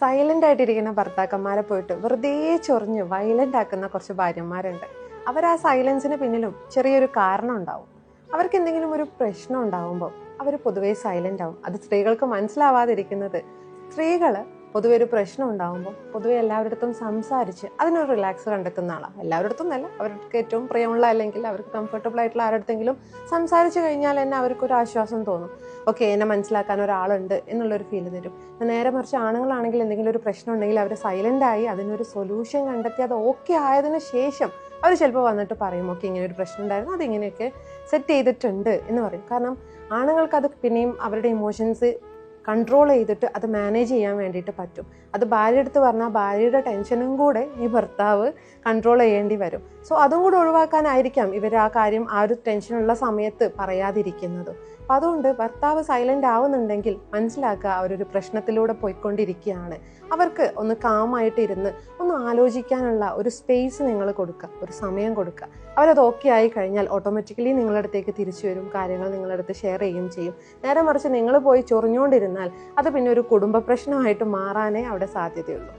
Silent ആയിട്ടിരിക്കുന്ന ഭർത്താക്കന്മാരെ പോയിട്ട് വെറുതെ ചൊറിഞ്ഞ് വയലന്റ് ആക്കുന്ന കുറച്ച് ഭാര്യമാരുണ്ട്. അവർ ആ സൈലൻസിന് പിന്നിലും ചെറിയൊരു കാരണം ഉണ്ടാവും. അവർക്ക് എന്തെങ്കിലും ഒരു പ്രശ്നം ഉണ്ടാവുമ്പോൾ അവർ പൊതുവേ സൈലന്റ് ആവും. അത് സ്ത്രീകൾക്ക് മനസ്സിലാവാതിരിക്കുന്നത്, സ്ത്രീകൾ പൊതുവെ ഒരു പ്രശ്നം ഉണ്ടാകുമ്പോൾ പൊതുവെ എല്ലാവരുടെ അടുത്തും സംസാരിച്ച് അതിനൊരു റിലാക്സ് കണ്ടെത്തുന്ന ആളാണ്. എല്ലാവരുടെ അടുത്തും നല്ല, അവർക്ക് ഏറ്റവും പ്രിയമുള്ള അല്ലെങ്കിൽ അവർക്ക് കംഫർട്ടബിൾ ആയിട്ടുള്ള ആരുടെടുത്തെങ്കിലും സംസാരിച്ച് കഴിഞ്ഞാൽ തന്നെ അവർക്കൊരു ആശ്വാസം തോന്നും. ഓക്കെ, എന്നെ മനസ്സിലാക്കാൻ ഒരാളുണ്ട് എന്നുള്ളൊരു ഫീൽ തരും. നേരെ മറിച്ച് ആണുങ്ങളാണെങ്കിൽ എന്തെങ്കിലും ഒരു പ്രശ്നം ഉണ്ടെങ്കിൽ അവർ സൈലന്റ് ആയി അതിനൊരു സൊല്യൂഷൻ കണ്ടെത്തി അത് ഓക്കെ ആയതിനു ശേഷം അവർ ചിലപ്പോൾ വന്നിട്ട് പറയും, ഓക്കെ ഇങ്ങനെ ഒരു പ്രശ്നം ഉണ്ടായിരുന്നു, അതിങ്ങനെയൊക്കെ സെറ്റ് ചെയ്തിട്ടുണ്ട് എന്ന് പറയും. കാരണം ആണുങ്ങൾക്ക് അത് പിന്നെയും അവരുടെ ഇമോഷൻസ് കൺട്രോൾ ചെയ്തിട്ട് അത് മാനേജ് ചെയ്യാൻ വേണ്ടിയിട്ട് പറ്റും. അത് ഭാര്യ അടുത്ത് പറഞ്ഞാൽ ഭാര്യയുടെ ടെൻഷനും കൂടെ ഈ ഭർത്താവ് കൺട്രോൾ ചെയ്യേണ്ടി വരും. സോ അതും കൂടെ ഒഴിവാക്കാനായിരിക്കാം ഇവർ ആ കാര്യം ആ ഒരു ടെൻഷനുള്ള സമയത്ത് പറയാതിരിക്കുന്നത്. അപ്പം അതുകൊണ്ട് ഭർത്താവ് സൈലന്റ് ആവുന്നുണ്ടെങ്കിൽ മനസ്സിലാക്കുക അവരൊരു പ്രശ്നത്തിലൂടെ പോയിക്കൊണ്ടിരിക്കുകയാണ്. അവർക്ക് ഒന്ന് കാമായിട്ട് ഇരുന്ന് ഒന്ന് ആലോചിക്കാനുള്ള ഒരു സ്പേസ് നിങ്ങൾ കൊടുക്കുക, ഒരു സമയം കൊടുക്കുക. അവരത് ഓക്കെ ആയി കഴിഞ്ഞാൽ ഓട്ടോമാറ്റിക്കലി നിങ്ങളുടെ അടുത്തേക്ക് തിരിച്ചു വരും, കാര്യങ്ങൾ നിങ്ങളുടെ അടുത്ത് ഷെയർ ചെയ്യുകയും ചെയ്യും. നേരെ മറിച്ച് നിങ്ങൾ പോയി ചൊറിഞ്ഞുകൊണ്ടിരുന്നാൽ അത് പിന്നെ ഒരു കുടുംബ പ്രശ്നമായിട്ട് മാറാനേ അവിടെ സാധ്യതയുള്ളൂ.